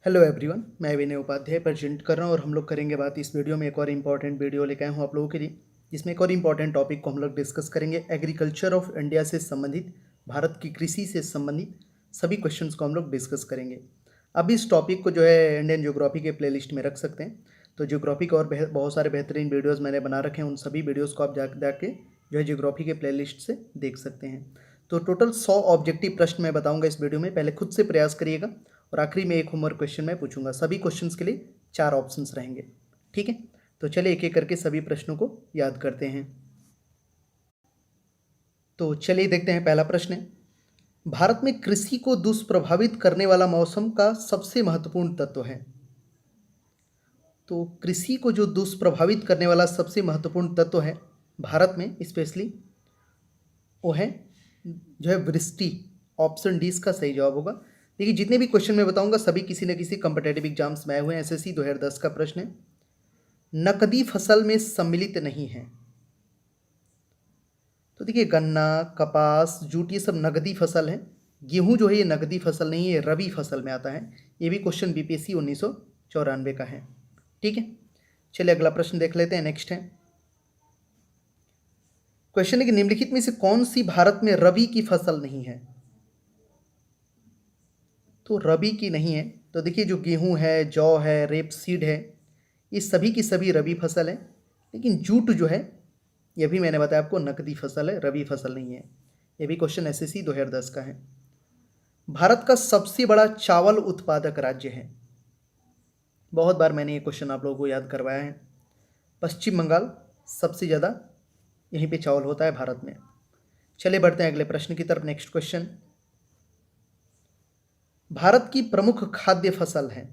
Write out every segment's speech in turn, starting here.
Hello everyone, मैं विनय Upadhyay present कर रहा हूँ और हम लोग करेंगे बात इस वीडियो में एक और इम्पॉर्टेंट वीडियो लेकर आया हूँ आप लोगों के लिए, जिसमें एक और इम्पॉर्टेंट टॉपिक को हम लोग डिस्कस करेंगे। एग्रीकल्चर ऑफ इंडिया से संबंधित, भारत की कृषि से संबंधित सभी क्वेश्चंस को हम लोग डिस्कस करेंगे। अब इस टॉपिक को जो है इंडियन ज्योग्राफी के प्लेलिस्ट में रख सकते हैं। तो ज्योग्राफी के और बहुत सारे बेहतरीन वीडियोज़ मैंने बना रखे हैं, उन सभी वीडियोज़ को आप जाके जो है ज्योग्राफी के प्लेलिस्ट से देख सकते हैं। तो टोटल 100 ऑब्जेक्टिव प्रश्न मैं बताऊंगा इस वीडियो में। पहले खुद से प्रयास करिएगा और आखिरी में एक होमवर्क क्वेश्चन मैं पूछूंगा। सभी क्वेश्चंस के लिए 4 ऑप्शंस रहेंगे, ठीक है। तो चलिए एक एक करके सभी प्रश्नों को याद करते हैं। तो चलिए देखते हैं, पहला प्रश्न है, भारत में कृषि को दुष्प्रभावित करने वाला मौसम का सबसे महत्वपूर्ण तत्व है। तो कृषि को जो दुष्प्रभावित करने वाला सबसे महत्वपूर्ण तत्व है भारत में स्पेशली, वो है जो है वृष्टि। ऑप्शन डी इसका सही जवाब होगा। देखिए, जितने भी क्वेश्चन मैं बताऊंगा सभी किसी न किसी कॉम्पिटेटिव एग्जाम्स में आए हुए हैं। एसएससी 2010 का प्रश्न है, नकदी फसल में सम्मिलित नहीं है। तो देखिए, गन्ना, कपास, जूट ये सब नकदी फसल है। गेहूं जो है ये नकदी फसल नहीं है, रबी फसल में आता है। ये भी क्वेश्चन बीपीएससी 1994 का है, ठीक है। चलिए अगला प्रश्न देख लेते हैं। नेक्स्ट है, क्वेश्चन है कि निम्नलिखित में से कौन सी भारत में रबी की फसल नहीं है। तो रबी की नहीं है, तो देखिए जो गेहूं है, जौ है, रेपसीड है, ये सभी की सभी रबी फसल है। लेकिन जूट जो है, ये भी मैंने बताया आपको नकदी फसल है, रबी फसल नहीं है। ये भी क्वेश्चन एसएससी 2010 का है। भारत का सबसे बड़ा चावल उत्पादक राज्य है। बहुत बार मैंने ये क्वेश्चन आप लोगों को याद करवाया है। पश्चिम बंगाल, सबसे ज़्यादा यहीं पे चावल होता है भारत में। चलिए बढ़ते हैं अगले प्रश्न की तरफ। नेक्स्ट क्वेश्चन, भारत की प्रमुख खाद्य फसल है।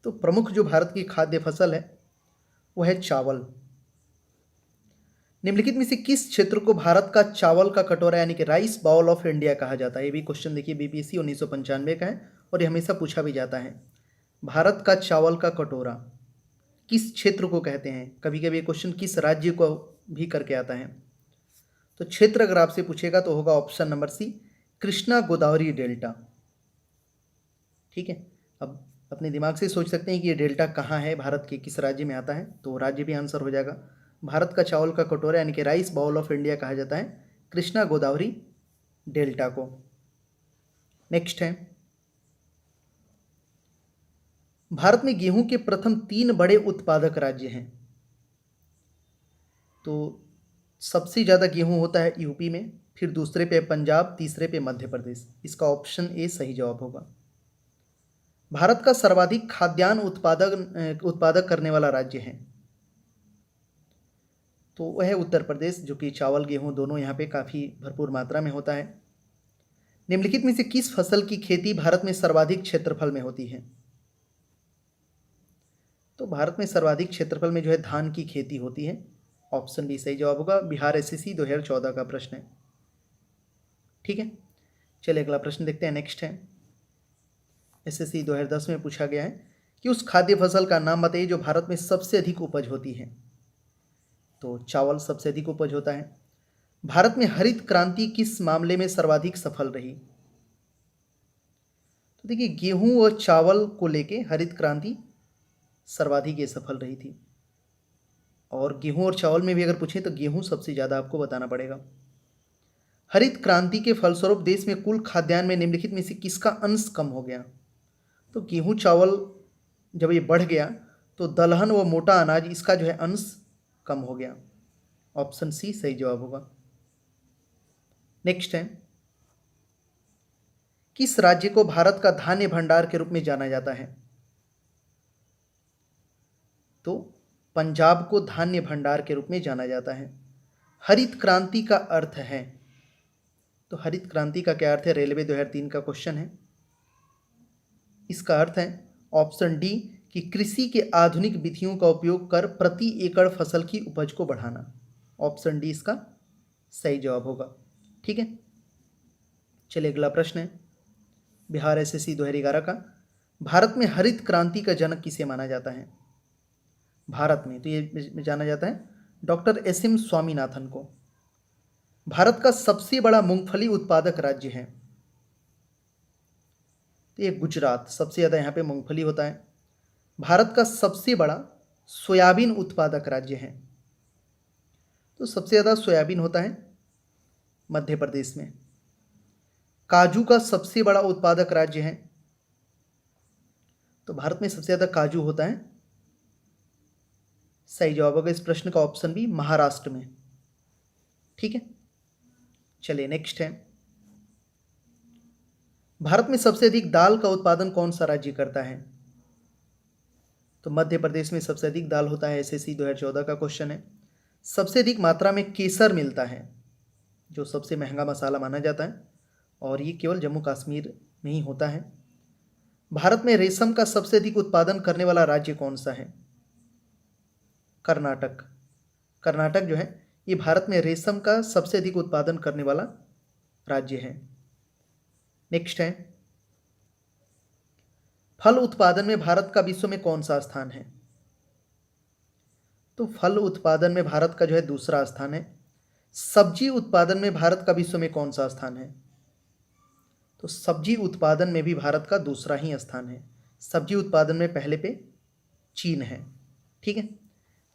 तो प्रमुख जो भारत की खाद्य फसल है वो है चावल। निम्नलिखित में से किस क्षेत्र को भारत का चावल का कटोरा यानी कि राइस बाउल ऑफ इंडिया कहा जाता है। ये भी क्वेश्चन देखिए बीपीएससी 1995 का है और ये हमेशा पूछा भी जाता है। भारत का चावल का कटोरा किस क्षेत्र को कहते हैं। कभी कभी ये क्वेश्चन किस राज्य को भी करके आता है। तो क्षेत्र अगर आपसे पूछेगा तो होगा option number C, Krishna Godavari delta, ठीक है। अब अपने दिमाग से सोच सकते हैं कि ये डेल्टा कहाँ है, भारत के किस राज्य में आता है। तो राज्य भी आंसर हो जाएगा। भारत का चावल का कटोरा यानी कि राइस बाउल ऑफ इंडिया कहा जाता है कृष्णा गोदावरी डेल्टा को। नेक्स्ट है, भारत में गेहूं के प्रथम 3 बड़े उत्पादक राज्य हैं। तो सबसे ज़्यादा गेहूं होता है यूपी में, फिर दूसरे पे पंजाब, तीसरे पे मध्य प्रदेश। इसका ऑप्शन ए सही जवाब होगा। भारत का सर्वाधिक खाद्यान्न उत्पादक करने वाला राज्य है, तो वह है उत्तर प्रदेश, जो कि चावल गेहूं दोनों यहाँ पे काफ़ी भरपूर मात्रा में होता है। निम्नलिखित में से किस फसल की खेती भारत में सर्वाधिक क्षेत्रफल में होती है। तो भारत में सर्वाधिक क्षेत्रफल में जो है धान की खेती होती है। ऑप्शन बी सही जवाब होगा। बिहार एसएससी 2014 का प्रश्न है, ठीक है। चलिए अगला प्रश्न देखते हैं। नेक्स्ट है, एसएससी 2010 में पूछा गया है कि उस खाद्य फसल का नाम बताइए जो भारत में सबसे अधिक उपज होती है। तो चावल सबसे अधिक उपज होता है। भारत में हरित क्रांति किस मामले में सर्वाधिक सफल रही। तो देखिए, गेहूं और चावल को लेके हरित क्रांति सर्वाधिक ये सफल रही थी। और गेहूं और चावल में भी अगर पूछें तो गेहूं सबसे ज़्यादा आपको बताना पड़ेगा। हरित क्रांति के फलस्वरूप देश में कुल खाद्यान्न में निम्नलिखित में से किसका अंश कम हो गया। तो गेहूं चावल जब ये बढ़ गया तो दलहन व मोटा अनाज इसका जो है अंश कम हो गया। ऑप्शन सी सही जवाब होगा। नेक्स्ट है, किस राज्य को भारत का धान्य भंडार के रूप में जाना जाता है। तो पंजाब को धान्य भंडार के रूप में जाना जाता है। हरित क्रांति का अर्थ है, तो हरित क्रांति का क्या अर्थ है, रेलवे 2003 का क्वेश्चन है। इसका अर्थ है ऑप्शन डी कि कृषि के आधुनिक विधियों का उपयोग कर प्रति एकड़ फसल की उपज को बढ़ाना। ऑप्शन डी इसका सही जवाब होगा, ठीक है। चलिए अगला प्रश्न है, बिहार एसएससी 2011 का, भारत में हरित क्रांति का जनक किसे माना जाता है। भारत में तो ये जाना जाता है डॉक्टर एस एम स्वामीनाथन को। भारत का सबसे बड़ा मूंगफली उत्पादक राज्य है। तो ये गुजरात, सबसे ज़्यादा यहाँ पे मूंगफली होता है। भारत का सबसे बड़ा सोयाबीन उत्पादक राज्य है, तो सबसे ज़्यादा सोयाबीन होता है मध्य प्रदेश में। काजू का सबसे बड़ा उत्पादक राज्य है, तो भारत में सबसे ज़्यादा काजू होता है, सही जवाब होगा इस प्रश्न का ऑप्शन बी, महाराष्ट्र में। ठीक है, चलिए नेक्स्ट है, भारत में सबसे अधिक दाल का उत्पादन कौन सा राज्य करता है? तो मध्य प्रदेश में सबसे अधिक दाल होता है, एसएससी 2014 का क्वेश्चन है। सबसे अधिक मात्रा में केसर मिलता है, जो सबसे महंगा मसाला माना जाता है, और ये केवल जम्मू कश्मीर में ही होता है। भारत में रेशम का सबसे अधिक उत्पादन करने वाला राज्य कौन सा है? कर्नाटक। कर्नाटक जो है ये भारत में रेशम का सबसे अधिक उत्पादन करने वाला राज्य है। नेक्स्ट है, फल उत्पादन में भारत का विश्व में कौन सा स्थान है? तो फल उत्पादन में भारत का जो है दूसरा स्थान है। सब्जी उत्पादन में भारत का विश्व में कौन सा स्थान है? तो सब्जी उत्पादन में भी भारत का दूसरा ही स्थान है। सब्जी उत्पादन में पहले पे चीन है। ठीक है,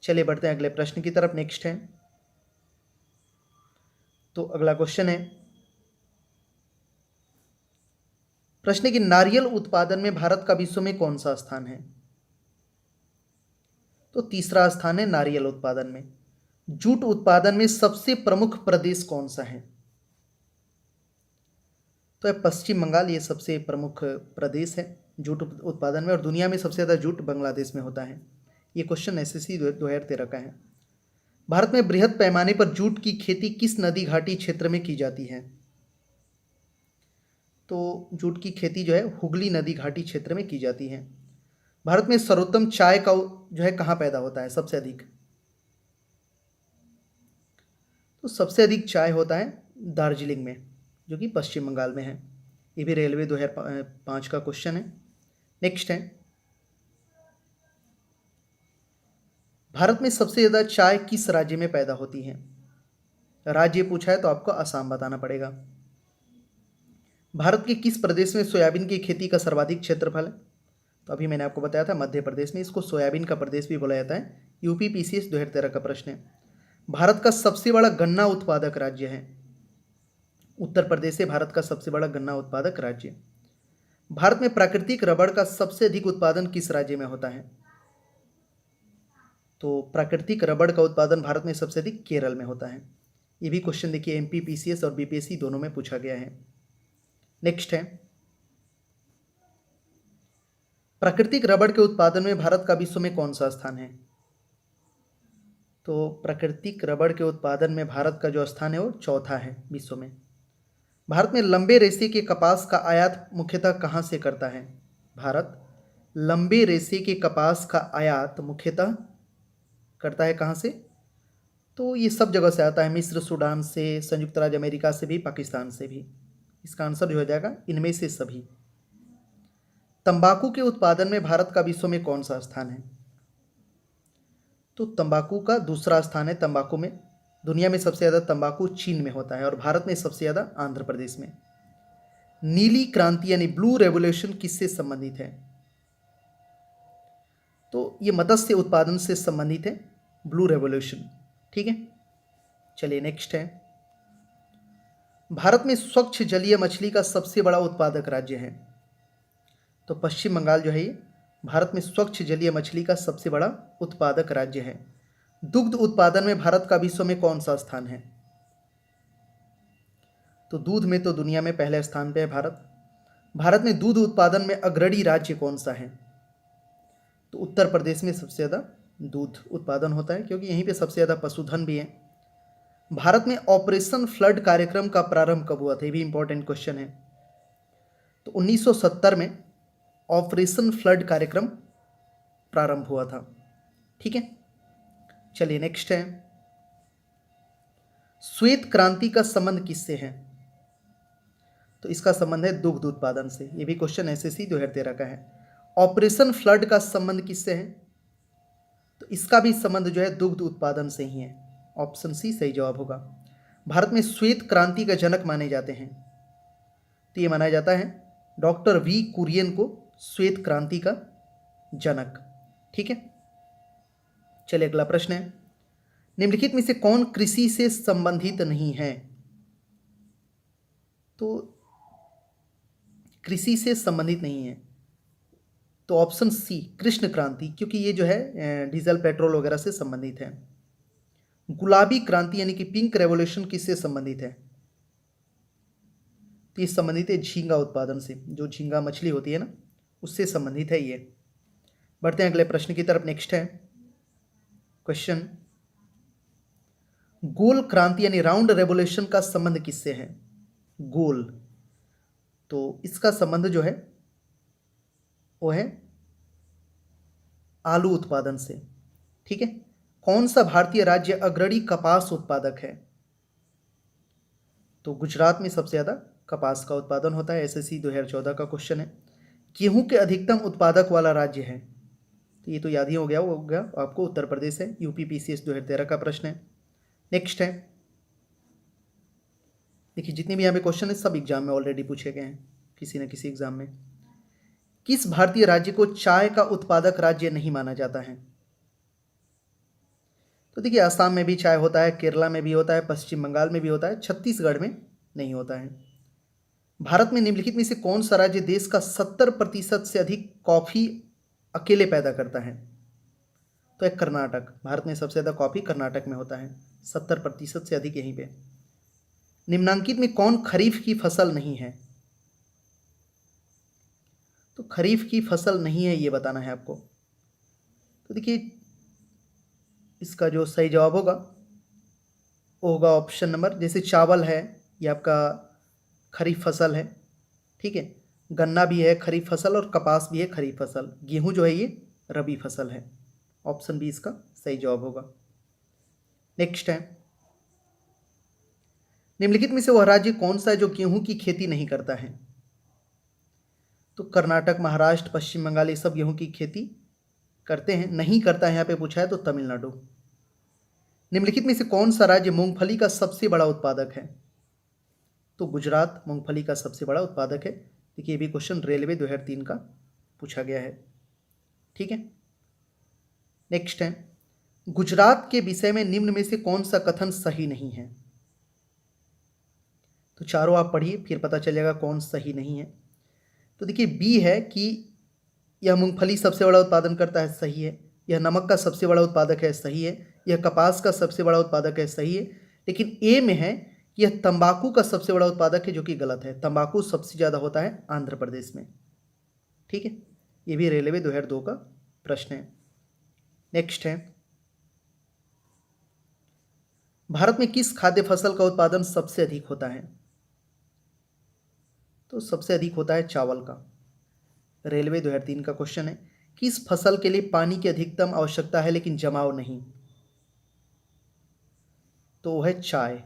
चलिए बढ़ते हैं अगले प्रश्न की तरफ। नेक्स्ट है, तो अगला क्वेश्चन है, प्रश्न की नारियल उत्पादन में भारत का विश्व में कौन सा स्थान है? तो तीसरा स्थान है नारियल उत्पादन में। जूट उत्पादन में सबसे प्रमुख प्रदेश कौन सा है? तो है पश्चिम बंगाल, ये सबसे प्रमुख प्रदेश है जूट उत्पादन में, और दुनिया में सबसे ज़्यादा जूट बांग्लादेश में होता है। ये क्वेश्चन एसएससी 2013 का है। भारत में बृहद पैमाने पर जूट की खेती किस नदी घाटी क्षेत्र में की जाती है? तो जूट की खेती जो है हुगली नदी घाटी क्षेत्र में की जाती है। भारत में सर्वोत्तम चाय का जो है कहाँ पैदा होता है सबसे अधिक? तो सबसे अधिक चाय होता है दार्जिलिंग में, जो कि पश्चिम बंगाल में है। ये भी रेलवे 2005 का क्वेश्चन है। नेक्स्ट है, भारत में सबसे ज़्यादा चाय किस राज्य में पैदा होती है? राज्य पूछा है तो आपको असम बताना पड़ेगा। भारत के किस प्रदेश में सोयाबीन की खेती का सर्वाधिक क्षेत्रफल है? तो अभी मैंने आपको बताया था मध्य प्रदेश में, इसको सोयाबीन का प्रदेश भी बोला जाता है। यूपी पीसीएस 2013 का प्रश्न है। भारत का सबसे बड़ा गन्ना उत्पादक राज्य है? उत्तर प्रदेश है भारत का सबसे बड़ा गन्ना उत्पादक राज्य। भारत में प्राकृतिक रबड़ का सबसे अधिक उत्पादन किस राज्य में होता है? तो प्राकृतिक रबड़ का उत्पादन भारत में सबसे अधिक केरल में होता है। ये भी क्वेश्चन देखिए एमपी पीसीएस और बीपीएससी दोनों में पूछा गया है। नेक्स्ट है, प्राकृतिक रबड़ के उत्पादन में भारत का विश्व में कौन सा स्थान है? तो प्राकृतिक रबड़ के उत्पादन में भारत का जो स्थान है वो चौथा है विश्व में। भारत में लंबे रेशे के कपास का आयात मुख्यतः कहाँ से करता है? भारत लंबे रेशे के कपास का आयात मुख्यतः करता है कहाँ से? तो ये सब जगह से आता है, मिस्र, सूडान से, संयुक्त राज्य अमेरिका से भी, पाकिस्तान से भी। इसका आंसर जो हो जाएगा इनमें से सभी। तंबाकू के उत्पादन में भारत का विश्व में कौन सा स्थान है? तो तंबाकू का दूसरा स्थान है। तंबाकू में दुनिया में सबसे ज़्यादा तंबाकू चीन में होता है, और भारत में सबसे ज़्यादा आंध्र प्रदेश में। नीली क्रांति यानी ब्लू रेवोल्यूशन किससे संबंधित है? तो ये मत्स्य उत्पादन से संबंधित है, ब्लू रेवोल्यूशन। ठीक है, चलिए नेक्स्ट है, भारत में स्वच्छ जलीय मछली का सबसे बड़ा उत्पादक राज्य है? तो पश्चिम बंगाल जो है ये भारत में स्वच्छ जलीय मछली का सबसे बड़ा उत्पादक राज्य है। दुग्ध उत्पादन में भारत का विश्व में कौन सा स्थान है? तो दूध में तो दुनिया में पहले स्थान पे है भारत। भारत में दूध उत्पादन में अग्रणी राज्य कौन सा है? तो उत्तर प्रदेश में सबसे ज़्यादा दूध उत्पादन होता है, क्योंकि यहीं पे सबसे ज़्यादा पशुधन भी है। भारत में ऑपरेशन फ्लड कार्यक्रम का प्रारंभ कब हुआ था? ये भी इंपॉर्टेंट क्वेश्चन है। तो 1970 में ऑपरेशन फ्लड कार्यक्रम प्रारंभ हुआ था। ठीक है, चलिए नेक्स्ट है, श्वेत क्रांति का संबंध किससे है? तो इसका संबंध है दुग्ध उत्पादन से। ये भी क्वेश्चन एसएससी 2013 का है। ऑपरेशन फ्लड का संबंध किससे है? तो इसका भी संबंध जो है दुग्ध उत्पादन से ही है। ऑप्शन सी सही जवाब होगा। भारत में श्वेत क्रांति का जनक माने जाते हैं, तो ये माना जाता है डॉक्टर वी कुरियन को श्वेत क्रांति का जनक। ठीक है, चलिए अगला प्रश्न है, निम्नलिखित में से कौन कृषि से संबंधित नहीं है? तो कृषि से संबंधित नहीं है तो ऑप्शन सी कृष्ण क्रांति, क्योंकि ये जो है डीजल पेट्रोल वगैरह से संबंधित है। गुलाबी क्रांति यानी कि पिंक रेवोल्यूशन किससे संबंधित है? तो ये संबंधित है झींगा उत्पादन से, जो झींगा मछली होती है ना, उससे संबंधित है ये। बढ़ते हैं अगले प्रश्न की तरफ। नेक्स्ट है क्वेश्चन, गोल क्रांति यानी राउंड रेवोल्यूशन का संबंध किससे है? गोल, तो इसका संबंध जो है वो है आलू उत्पादन से। ठीक है, कौन सा भारतीय राज्य अग्रणी कपास उत्पादक है? तो गुजरात में सबसे ज़्यादा कपास का उत्पादन होता है। एसएससी 2014 का क्वेश्चन है। गेहूं के अधिकतम उत्पादक वाला राज्य है? तो ये तो याद ही हो गया आपको, उत्तर प्रदेश है। यूपी पीसीएस 2013 का प्रश्न है। नेक्स्ट है, देखिए जितने भी यहाँ पे क्वेश्चन है सब एग्जाम में ऑलरेडी पूछे गए हैं किसी न किसी एग्जाम में। किस भारतीय राज्य को चाय का उत्पादक राज्य नहीं माना जाता है? तो देखिए आसाम में भी चाय होता है, केरला में भी होता है, पश्चिम बंगाल में भी होता है, छत्तीसगढ़ में नहीं होता है। भारत में निम्नलिखित में से कौन सा राज्य देश का 70% से अधिक कॉफी अकेले पैदा करता है? तो एक कर्नाटक। भारत में सबसे ज़्यादा कॉफी कर्नाटक में होता है, 70% से अधिक यहीं पे। निम्नांकित में कौन खरीफ की फसल नहीं है? तो खरीफ की फसल नहीं है ये बताना है आपको। तो देखिए इसका जो सही जवाब होगा वो होगा ऑप्शन नंबर, जैसे चावल है ये आपका खरीफ फसल है। ठीक है, गन्ना भी है खरीफ फसल और कपास भी है खरीफ फसल। गेहूं जो है ये रबी फसल है। ऑप्शन बी इसका सही जवाब होगा। नेक्स्ट है, निम्नलिखित में से वह राज्य कौन सा है जो गेहूं की खेती नहीं करता है? तो कर्नाटक, महाराष्ट्र, पश्चिम बंगाल ये सब गेहूं की खेती करते हैं। नहीं करता है यहाँ पे पूछा है तो तमिलनाडु। निम्नलिखित में से कौन सा राज्य मूंगफली का सबसे बड़ा उत्पादक है? तो गुजरात मूंगफली का सबसे बड़ा उत्पादक है। देखिए ये भी क्वेश्चन रेलवे 2003 का पूछा गया है। ठीक है, नेक्स्ट है, गुजरात के विषय में निम्न में से कौन सा कथन सही नहीं है? तो चारों आप पढ़िए फिर पता चलेगा कौन सही नहीं है। तो देखिए बी है कि यह मूंगफली सबसे बड़ा उत्पादन करता है, सही है। यह नमक का सबसे बड़ा उत्पादक है, सही है। यह कपास का सबसे बड़ा उत्पादक है, सही है। लेकिन ए में है यह तंबाकू का सबसे बड़ा उत्पादक है, जो कि गलत है। तंबाकू सबसे ज़्यादा होता है आंध्र प्रदेश में। ठीक है, ये भी रेलवे 2002 का प्रश्न है। नेक्स्ट है, भारत में किस खाद्य फसल का उत्पादन सबसे अधिक होता है? तो सबसे अधिक होता है चावल का। रेलवे 2003 का क्वेश्चन है। किस फसल के लिए पानी की अधिकतम आवश्यकता है लेकिन जमाव नहीं? तो वो है चाय।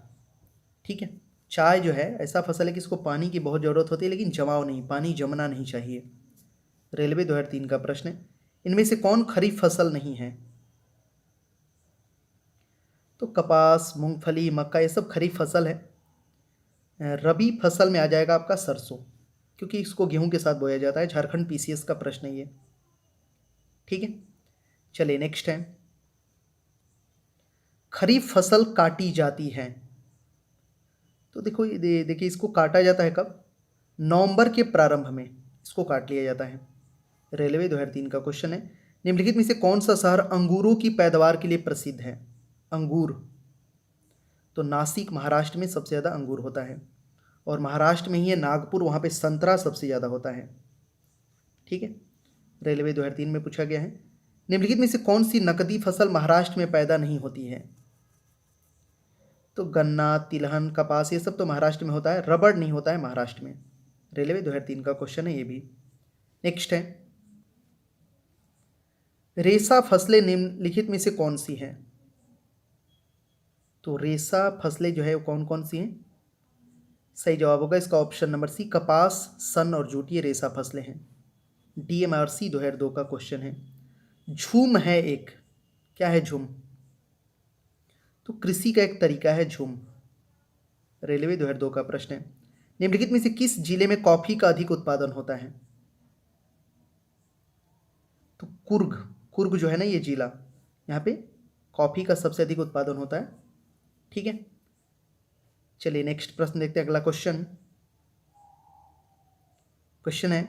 ठीक है, चाय जो है ऐसा फसल है कि इसको पानी की बहुत ज़रूरत होती है लेकिन जमाव नहीं, पानी जमना नहीं चाहिए। रेलवे 2003 का प्रश्न है। इनमें से कौन खरीफ फसल नहीं है? तो कपास, मूंगफली, मक्का ये सब खरीफ फसल है। रबी फसल में आ जाएगा आपका सरसों, क्योंकि इसको गेहूं के साथ बोया जाता है। झारखंड पीसीएस का प्रश्न है ये। ठीक है, चलिए नेक्स्ट है, खरीफ फसल काटी जाती है। तो देखो देखिए इसको काटा जाता है कब? नवंबर के प्रारंभ में इसको काट लिया जाता है। रेलवे 2003 का क्वेश्चन है। निम्नलिखित में से कौन सा शहर अंगूरों की पैदावार के लिए प्रसिद्ध है? अंगूर, तो नासिक महाराष्ट्र में सबसे ज़्यादा अंगूर होता है, और महाराष्ट्र में ही है नागपुर, वहाँ पे संतरा सबसे ज़्यादा होता है। ठीक है, रेलवे 2003 में पूछा गया है। निम्नलिखित में से कौन सी नकदी फसल महाराष्ट्र में पैदा नहीं होती है? तो गन्ना, तिलहन, कपास ये सब तो महाराष्ट्र में होता है, रबड़ नहीं होता है महाराष्ट्र में। रेलवे 2003 का क्वेश्चन है ये भी। नेक्स्ट है, रेशा फसलें निम्नलिखित में से कौन सी हैं? तो रेशा फसलें जो है वो कौन कौन सी हैं? सही जवाब होगा इसका ऑप्शन नंबर सी, कपास, सन और जूट ये रेशा फसलें हैं। DMRC 2002 का क्वेश्चन है। झूम है एक, क्या है झूम? तो कृषि का एक तरीका है झूम। रेलवे 2002 का प्रश्न है। निम्नलिखित में से किस जिले में कॉफी का अधिक उत्पादन होता है? तो कुर्ग, कुर्ग जो है ना ये जिला, यहाँ पे कॉफी का सबसे अधिक उत्पादन होता है। ठीक है, चलिए नेक्स्ट प्रश्न देखते हैं। अगला क्वेश्चन है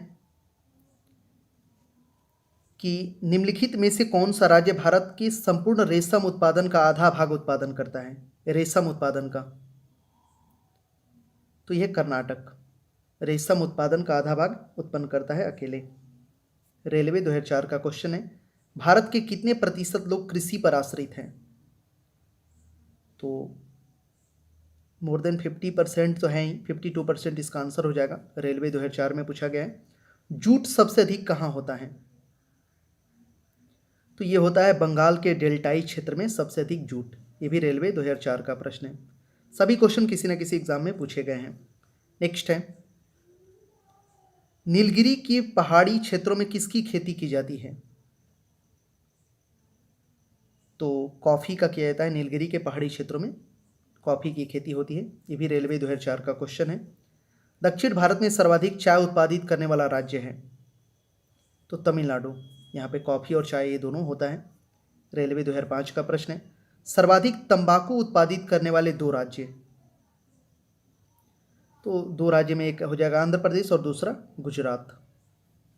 कि निम्नलिखित में से कौन सा राज्य भारत के संपूर्ण रेशम उत्पादन का आधा भाग उत्पादन करता है, रेशम उत्पादन का? तो यह कर्नाटक रेशम उत्पादन का आधा भाग उत्पन्न करता है अकेले। रेलवे 2004 का क्वेश्चन है, भारत के कितने प्रतिशत लोग कृषि पर आश्रित हैं? तो मोर देन 50% तो है ही, 52% इसका आंसर हो जाएगा। रेलवे 2004 में पूछा गया है। जूट सबसे अधिक कहाँ होता है? तो ये होता है बंगाल के डेल्टाई क्षेत्र में सबसे अधिक जूट। ये भी रेलवे 2004 का प्रश्न है। सभी क्वेश्चन किसी न किसी एग्जाम में पूछे गए हैं। नेक्स्ट है, नीलगिरी की पहाड़ी क्षेत्रों में किसकी खेती की जाती है? तो कॉफ़ी का किया जाता है। नीलगिरी के पहाड़ी क्षेत्रों में कॉफ़ी की खेती होती है। ये भी रेलवे 2004 का क्वेश्चन है। दक्षिण भारत में सर्वाधिक चाय उत्पादित करने वाला राज्य है? तो तमिलनाडु। यहाँ पे कॉफ़ी और चाय ये दोनों होता है। रेलवे 2005 का प्रश्न है, सर्वाधिक तंबाकू उत्पादित करने वाले दो राज्य? तो दो राज्य में एक हो जाएगा आंध्र प्रदेश और दूसरा गुजरात।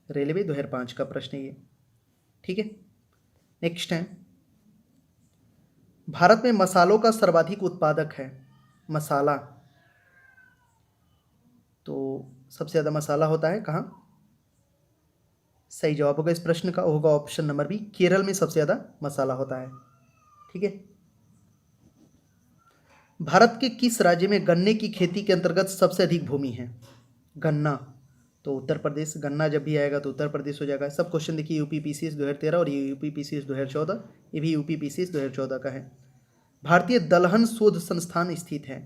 रेलवे 2005 का प्रश्न है ये। ठीक है, नेक्स्ट है, भारत में मसालों का सर्वाधिक उत्पादक है? मसाला, तो सबसे ज़्यादा मसाला होता है कहाँ? सही जवाब होगा इस प्रश्न का होगा ऑप्शन नंबर बी, केरल में सबसे ज़्यादा मसाला होता है। ठीक है, भारत के किस राज्य में गन्ने की खेती के अंतर्गत सबसे अधिक भूमि है? गन्ना, तो उत्तर प्रदेश। गन्ना जब भी आएगा तो उत्तर प्रदेश हो जाएगा। सब क्वेश्चन देखिए यूपी पीसीएस 2013 और ये यूपी पीसीएस 2014, ये भी यूपी पीसीएस 2014 का है। भारतीय दलहन शोध संस्थान स्थित है?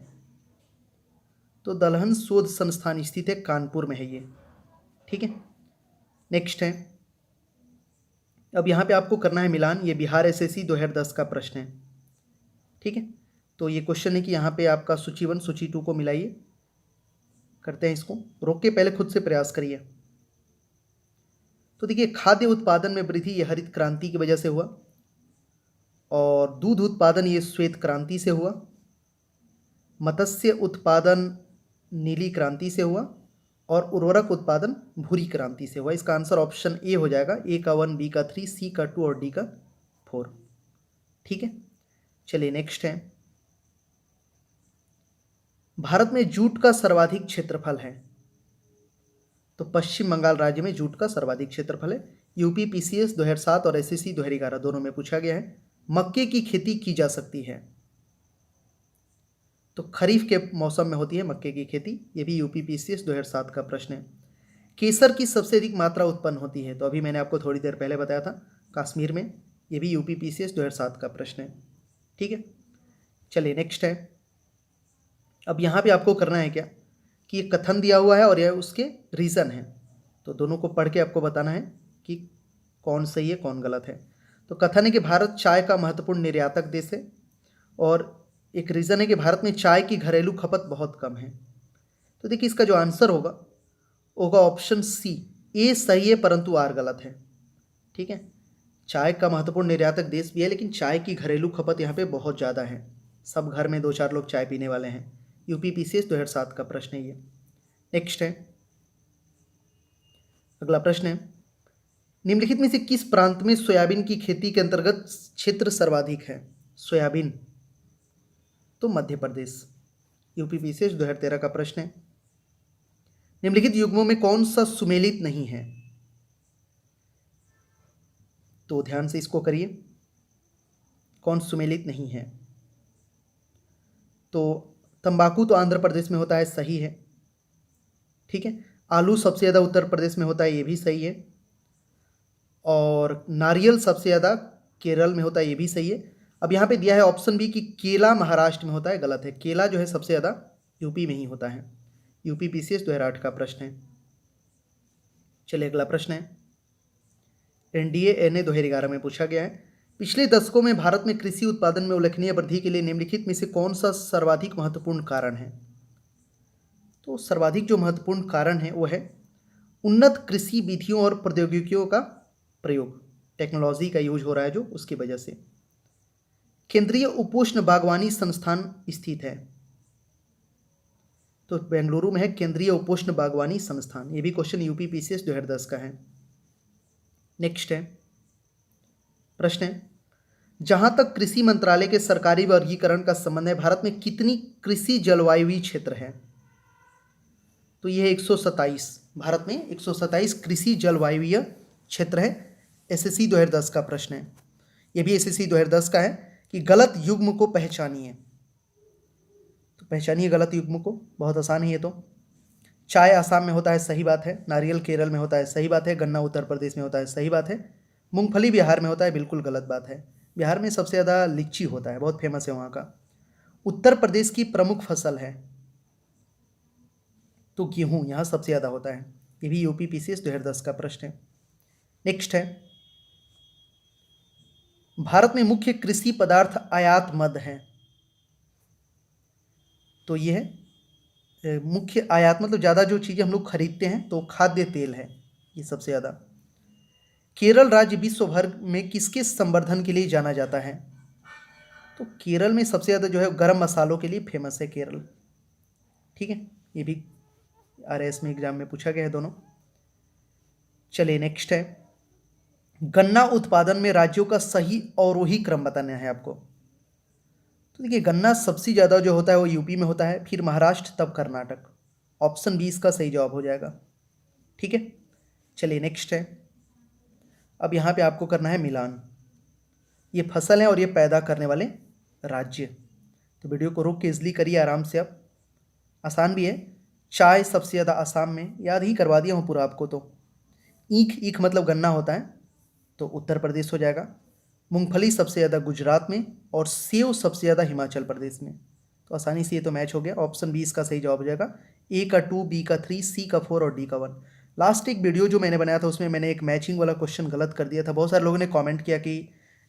तो दलहन शोध संस्थान स्थित है कानपुर में है ये। ठीक है, नेक्स्ट है, अब यहाँ पे आपको करना है मिलान। ये बिहार एसएससी 2010 का प्रश्न है। ठीक है, तो ये क्वेश्चन है कि यहाँ पे आपका सूची 1 सूची 2 को मिलाइए। करते हैं इसको, रोक के पहले खुद से प्रयास करिए। तो देखिए, खाद्य उत्पादन में वृद्धि ये हरित क्रांति की वजह से हुआ, और दूध उत्पादन ये श्वेत क्रांति से हुआ, मत्स्य उत्पादन नीली क्रांति से हुआ, और उर्वरक उत्पादन भूरी क्रांति से हुआ। इसका आंसर ऑप्शन ए हो जाएगा। ए का 1, बी का 3, सी का 2 और डी का 4। ठीक है, चलिए नेक्स्ट है, भारत में जूट का सर्वाधिक क्षेत्रफल है? तो पश्चिम बंगाल राज्य में जूट का सर्वाधिक क्षेत्रफल है। यूपी पीसीएस 2007 और एसएससी 2011 दोनों में पूछा गया है। मक्के की खेती की जा सकती है? तो खरीफ के मौसम में होती है मक्के की खेती। ये भी यूपी पीसीएस 2007 का प्रश्न है। केसर की सबसे अधिक मात्रा उत्पन्न होती है? तो अभी मैंने आपको थोड़ी देर पहले बताया था, कश्मीर में। ये भी यूपी पीसीएस 2007 का प्रश्न है। ठीक है, चलिए नेक्स्ट है, अब यहाँ पे आपको करना है क्या कि ये कथन दिया हुआ है और यह उसके रीज़न है, तो दोनों को पढ़ के आपको बताना है कि कौन सही है कौन गलत है। तो कथन है कि भारत चाय का महत्वपूर्ण निर्यातक देश है, और एक रीज़न है कि भारत में चाय की घरेलू खपत बहुत कम है। तो देखिए, इसका जो आंसर होगा ऑप्शन सी, ए सही है परंतु आर गलत है। ठीक है, चाय का महत्वपूर्ण निर्यातक देश भी है, लेकिन चाय की घरेलू खपत यहाँ पे बहुत ज़्यादा है। सब घर में 2-4 लोग चाय पीने वाले हैं। यूपी पीसीएस 2007 का प्रश्न है ये। नेक्स्ट है, अगला प्रश्न है, निम्नलिखित में से किस प्रांत में सोयाबीन की खेती के अंतर्गत क्षेत्र सर्वाधिक है? सोयाबीन, तो मध्य प्रदेश। यूपी पीसीएस 2013 का प्रश्न है, निम्नलिखित युग्मों में कौन सा सुमेलित नहीं है? तो ध्यान से इसको करिए, कौन सुमेलित नहीं है? तो तंबाकू तो आंध्र प्रदेश में होता है, सही है। ठीक है, आलू सबसे ज़्यादा उत्तर प्रदेश में होता है, ये भी सही है। और नारियल सबसे ज़्यादा केरल में होता है, ये भी सही है। अब यहाँ पे दिया है ऑप्शन बी कि केला महाराष्ट्र में होता है, गलत है। केला जो है सबसे ज़्यादा यूपी में ही होता है। यूपी पीसीएस 2008 का प्रश्न है। चलिए अगला प्रश्न है, एनडीए एनए 2011 में पूछा गया है, पिछले दशकों में भारत में कृषि उत्पादन में उल्लेखनीय वृद्धि के लिए निम्नलिखित में से कौन सा सर्वाधिक महत्वपूर्ण कारण है? तो सर्वाधिक जो महत्वपूर्ण कारण है वो है उन्नत कृषि विधियों और प्रौद्योगिकियों का प्रयोग, टेक्नोलॉजी का यूज हो रहा है जो, उसकी वजह से। केंद्रीय उपोष्ण बागवानी संस्थान स्थित है, तो बेंगलुरु में है केंद्रीय उपोष्ण बागवानी संस्थान। ये भी क्वेश्चन यूपी पीसीएस 2010 का है। नेक्स्ट है प्रश्न है, जहां तक कृषि मंत्रालय के सरकारी वर्गीकरण का संबंध है, भारत में कितनी कृषि जलवायु क्षेत्र है? तो यह 127, भारत में 127 कृषि जलवायुवीय क्षेत्र है। एसएससी 2010 का प्रश्न है, यह भी एसएससी 2010 का है कि गलत युग्म को पहचानिए। तो पहचानिए गलत युग्म को, बहुत आसान है ये तो। चाय आसाम में होता है, सही बात है। नारियल केरल में होता है, सही बात है। गन्ना उत्तर प्रदेश में होता है, सही बात है। मूंगफली बिहार में होता है, बिल्कुल गलत बात है। बिहार में सबसे ज़्यादा लीची होता है, बहुत फेमस है वहाँ का। उत्तर प्रदेश की प्रमुख फसल है तो गेहूँ यहाँ सबसे ज़्यादा होता है। ये भी यूपी पीसीएस 2010 का प्रश्न है। नेक्स्ट है, भारत में मुख्य कृषि पदार्थ आयात मद है। तो ये है मुख्य आयात, मतलब ज़्यादा जो चीज़ें हम लोग खरीदते हैं तो खाद्य तेल है ये सबसे ज़्यादा। केरल राज्य विश्व भर में किसके संवर्धन के लिए जाना जाता है? तो केरल में सबसे ज़्यादा जो है गरम मसालों के लिए फेमस है केरल। ठीक है, ये भी आरएस में एग्जाम में पूछा गया है दोनों। चलिए नेक्स्ट है, गन्ना उत्पादन में राज्यों का सही अवरोही क्रम बताना है आपको। तो देखिए, गन्ना सबसे ज़्यादा जो होता है वो यूपी में होता है, फिर महाराष्ट्र, तब कर्नाटक। ऑप्शन 20 का सही जवाब हो जाएगा। ठीक है, चलिए नेक्स्ट है, अब यहाँ पे आपको करना है मिलान। ये फसल है और ये पैदा करने वाले राज्य। तो वीडियो को रोक के इजली करिए आराम से, आप आसान भी है। चाय सबसे ज़्यादा आसाम में, याद ही करवा दिया हूँ पूरा आपको। तो ईख, ईख मतलब गन्ना होता है, तो उत्तर प्रदेश हो जाएगा। मूंगफली सबसे ज़्यादा गुजरात में, और सेव सबसे ज़्यादा हिमाचल प्रदेश में। तो आसानी से ये तो मैच हो गया। ऑप्शन 20 का सही जवाब हो जाएगा। ए का 2, बी का 3, सी का 4 और डी का 1। लास्ट एक वीडियो जो मैंने बनाया था उसमें मैंने एक मैचिंग वाला क्वेश्चन गलत कर दिया था। बहुत सारे लोगों ने कमेंट किया कि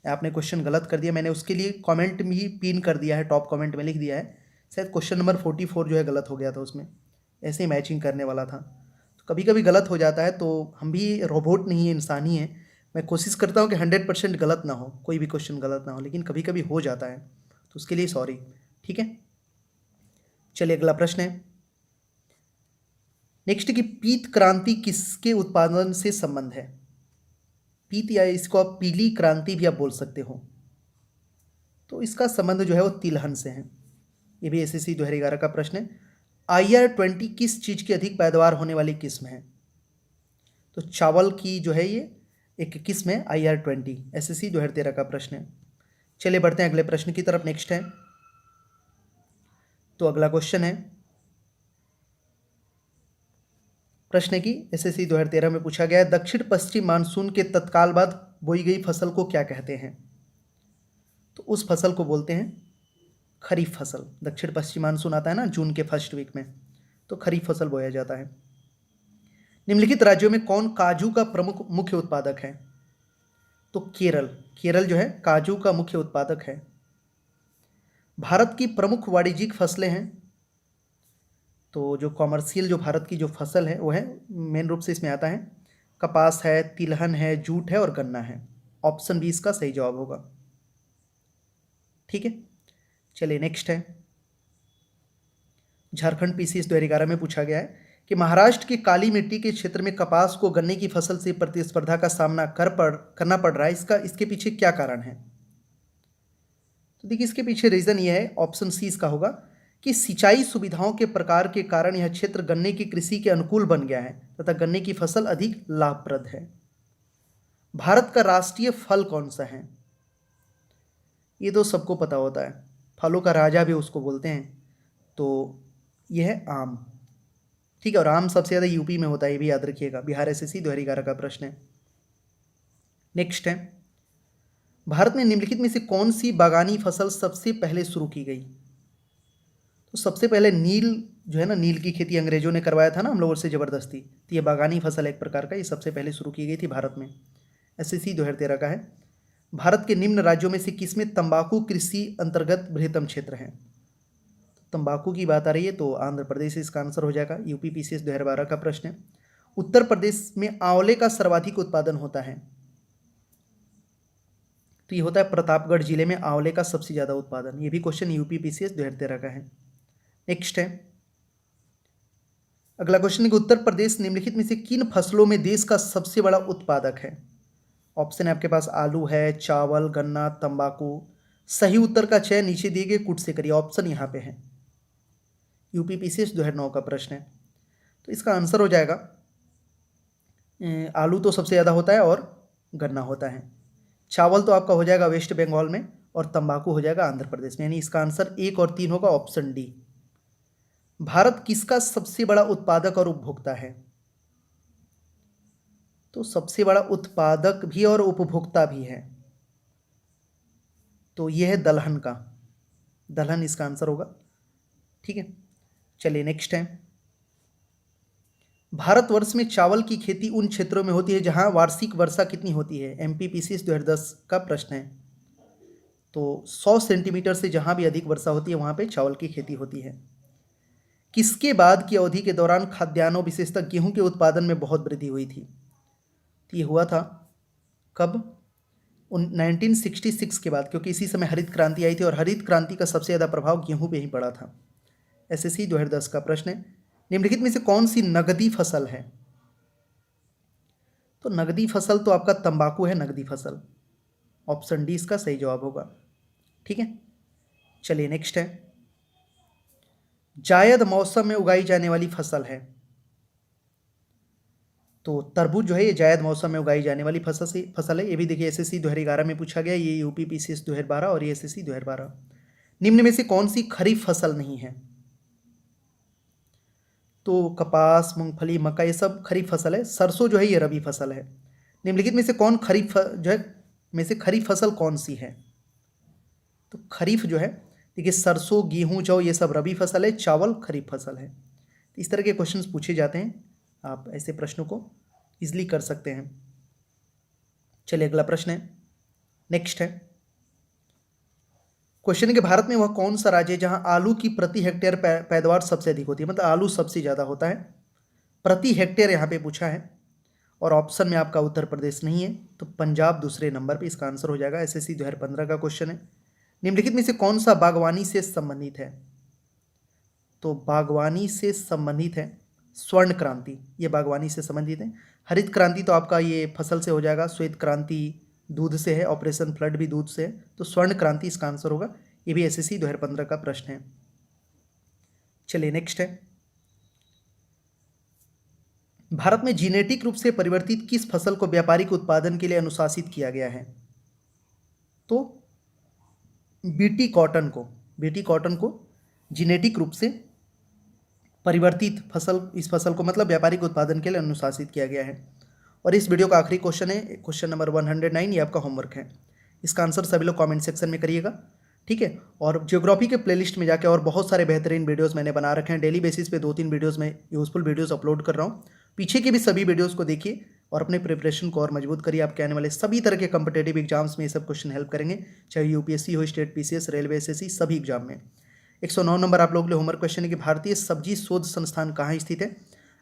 आपने क्वेश्चन गलत कर दिया। मैंने उसके लिए कमेंट भी पिन कर दिया है, टॉप कमेंट में लिख दिया है। शायद क्वेश्चन नंबर 44 जो है गलत हो गया था उसमें, ऐसे ही मैचिंग करने वाला था। तो कभी कभी गलत हो जाता है, तो हम भी रोबोट नहीं है, इंसान ही है। मैं कोशिश करता हूँ कि 100% गलत ना हो, कोई भी क्वेश्चन गलत ना हो, लेकिन कभी कभी हो जाता है, तो उसके लिए सॉरी। ठीक है, चलिए अगला प्रश्न है नेक्स्ट कि पीत क्रांति किसके उत्पादन से संबंध है? पीत, या इसको आप पीली क्रांति भी आप बोल सकते हो। तो इसका संबंध जो है वो तिलहन से है। ये भी एसएससी 2011 का प्रश्न है। IR20 किस चीज़ की अधिक पैदावार होने वाली किस्म है? तो चावल की जो है ये एक किस्म है IR20। एसएससी 2013 का प्रश्न है। चलिए बढ़ते हैं अगले प्रश्न की तरफ। नेक्स्ट है, तो अगला क्वेश्चन है, प्रश्न है कि एसएससी 2013 में पूछा गया है, दक्षिण पश्चिम मानसून के तत्काल बाद बोई गई फसल को क्या कहते हैं? तो उस फसल को बोलते हैं खरीफ फसल। दक्षिण पश्चिम मानसून आता है ना जून के फर्स्ट वीक में, तो खरीफ फसल बोया जाता है। निम्नलिखित राज्यों में कौन काजू का प्रमुख मुख्य उत्पादक है? तो केरल, केरल जो है काजू का मुख्य उत्पादक है। भारत की प्रमुख वाणिज्यिक फसलें हैं, तो जो कॉमर्शियल जो भारत की जो फसल है वो है, मेन रूप से इसमें आता है कपास है, तिलहन है, जूट है और गन्ना है। ऑप्शन 20 का सही जवाब होगा। ठीक है, चलिए नेक्स्ट है, झारखंड पीसीएस 2011 में पूछा गया है कि महाराष्ट्र की काली मिट्टी के क्षेत्र में कपास को गन्ने की फसल से प्रतिस्पर्धा का सामना करना पड़ रहा है, इसके पीछे क्या कारण है? तो देखिए, इसके पीछे रीज़न ये है, ऑप्शन सी इसका होगा कि सिंचाई सुविधाओं के प्रकार के कारण यह क्षेत्र गन्ने की कृषि के अनुकूल बन गया है तथा गन्ने की फसल अधिक लाभप्रद है। भारत का राष्ट्रीय फल कौन सा है? ये तो सबको पता होता है, फलों का राजा भी उसको बोलते हैं, तो यह है आम। ठीक है, और आम सबसे ज़्यादा यूपी में होता है, ये भी याद रखिएगा। बिहार एसएससी 2011 का प्रश्न है। नेक्स्ट है, भारत में निम्नलिखित में से कौन सी बागानी फसल सबसे पहले शुरू की गई? तो सबसे पहले नील जो है ना, नील की खेती अंग्रेजों ने करवाया था ना हम लोगों से ज़बरदस्ती, तो ये बागानी फसल एक प्रकार का, ये सबसे पहले शुरू की गई थी भारत में। एसएससी 2013 का है। भारत के निम्न राज्यों में से किसमें तंबाकू कृषि अंतर्गत बृहत्तम क्षेत्र है? तंबाकू की बात आ रही है तो आंध्र प्रदेश इसका आंसर हो जाएगा। यूपी पीसीएस 2012 का प्रश्न है। उत्तर प्रदेश में आंवले का सर्वाधिक उत्पादन होता है, तो ये होता है प्रतापगढ़ जिले में आंवले का सबसे ज्यादा उत्पादन। ये भी क्वेश्चन यूपी पीसीएस 2013 का है। नेक्स्ट है, अगला क्वेश्चन है कि उत्तर प्रदेश निम्नलिखित में से किन फसलों में देश का सबसे बड़ा उत्पादक है। ऑप्शन है आपके पास आलू है, चावल, गन्ना, तंबाकू। सही उत्तर का चयन नीचे दिए गए कूट से करिए। ऑप्शन यहाँ पे है, यूपी पीसीएस 2009 का प्रश्न है। तो इसका आंसर हो जाएगा आलू तो सबसे ज़्यादा होता है और गन्ना होता है। चावल तो आपका हो जाएगा वेस्ट बंगाल में और तंबाकू हो जाएगा आंध्र प्रदेश में, यानी इसका आंसर 1 और 3 होगा, ऑप्शन डी। भारत किसका सबसे बड़ा उत्पादक और उपभोक्ता है। तो सबसे बड़ा उत्पादक भी और उपभोक्ता भी है, तो यह है दलहन का। दलहन इसका आंसर होगा। ठीक है, चलिए नेक्स्ट है, भारतवर्ष में चावल की खेती उन क्षेत्रों में होती है जहां वार्षिक वर्षा कितनी होती है। एमपीपीसीएस 2010 का प्रश्न है। तो 100 सेंटीमीटर से जहां भी अधिक वर्षा होती है वहां पे चावल की खेती होती है। किसके बाद की अवधि के दौरान खाद्यान्नों विशेषतः गेहूं के उत्पादन में बहुत वृद्धि हुई थी। तो ये हुआ था कब, 1966 के बाद, क्योंकि इसी समय हरित क्रांति आई थी और हरित क्रांति का सबसे ज़्यादा प्रभाव गेहूं पे ही पड़ा था। एसएससी 2010 का प्रश्न है, निम्नलिखित में से कौन सी नगदी फसल है। तो नगदी फसल तो आपका तंबाकू है, नगदी फसल। ऑप्शन डी इसका सही जवाब होगा। ठीक है, चलिए नेक्स्ट है, जायद मौसम में उगाई जाने वाली फसल है। तो तरबूज जो है ये जायद मौसम में उगाई जाने वाली फसल है। ये भी देखिए एसएससी 2011 में पूछा गया, ये यूपी पीसीएस 2012 और ये एसएससी 2012। निम्न में से कौन सी खरीफ फसल नहीं है। तो कपास, मूंगफली, मक्का ये सब खरीफ फसल है। सरसों जो है ये रबी फसल है। निम्नलिखित में से कौन खरीफ जो है में से खरीफ फसल कौन सी है। तो खरीफ जो है देखिए सरसों, गेहूं, जौ ये सब रबी फसल है, चावल खरीफ फसल है। तो इस तरह के क्वेश्चंस पूछे जाते हैं, आप ऐसे प्रश्नों को इजीली कर सकते हैं। चलिए अगला प्रश्न है, नेक्स्ट है, क्वेश्चन है कि भारत में वह कौन सा राज्य है जहां आलू की प्रति हेक्टेयर पैदावार सबसे अधिक होती है, मतलब आलू सबसे ज़्यादा होता है प्रति हेक्टेयर, यहाँ पे पूछा है। और ऑप्शन में आपका उत्तर प्रदेश नहीं है, तो पंजाब दूसरे नंबर पे इसका आंसर हो जाएगा। एसएससी 2015 का क्वेश्चन है। निम्नलिखित में से कौन सा बागवानी से संबंधित है। तो बागवानी से संबंधित है स्वर्ण क्रांति, ये बागवानी से संबंधित है। हरित क्रांति तो आपका ये फसल से हो जाएगा, श्वेत क्रांति दूध से है, ऑपरेशन फ्लड भी दूध से है, तो स्वर्ण क्रांति इसका आंसर होगा। ये भी एसएससी 2015 का प्रश्न है। चलिए नेक्स्ट है, भारत में जीनेटिक रूप से परिवर्तित किस फसल को व्यापारिक उत्पादन के लिए अनुशासित किया गया है। तो बीटी कॉटन को जीनेटिक रूप से परिवर्तित फसल, इस फसल को मतलब व्यापारिक उत्पादन के लिए अनुशासित किया गया है। और इस वीडियो का आखिरी क्वेश्चन है, क्वेश्चन नंबर 109, ये आपका होमवर्क है। इसका आंसर सभी लोग कमेंट सेक्शन में करिएगा। ठीक है, और ज्योग्राफी के प्लेलिस्ट में जाके और बहुत सारे बेहतरीन वीडियोस मैंने बना रखे हैं। डेली बेसिस पे 2-3 वीडियोस में यूजफुल वीडियोस अपलोड कर रहा हूँ। पीछे के भी सभी वीडियोस को देखिए और अपने प्रिपरेशन को और मजबूत करिए। आपके आने वाले सभी तरह के कॉम्पिटेटिव एग्जाम्स में ये सब क्वेश्चन हेल्प करेंगे, चाहे यूपीएससी हो, स्टेट पीसीएस, रेलवे, एसएससी, सभी एग्जाम में। 109 नंबर आप लोगों के लिए होमवर्क क्वेश्चन है कि भारतीय सब्जी शोध संस्थान कहाँ स्थित है।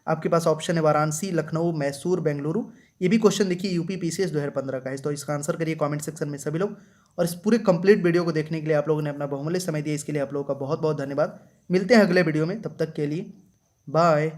आपके पास ऑप्शन है वाराणसी, लखनऊ, मैसूर, बेंगलुरु। ये भी क्वेश्चन देखिए यूपी पीसीएस 2015 का है, तो इसका आंसर करिए कमेंट सेक्शन में सभी लोग। और इस पूरे कंप्लीट वीडियो को देखने के लिए आप लोगों ने अपना बहुमूल्य समय दिया, इसके लिए आप लोगों का बहुत बहुत धन्यवाद। मिलते हैं अगले वीडियो में, तब तक के लिए बाय।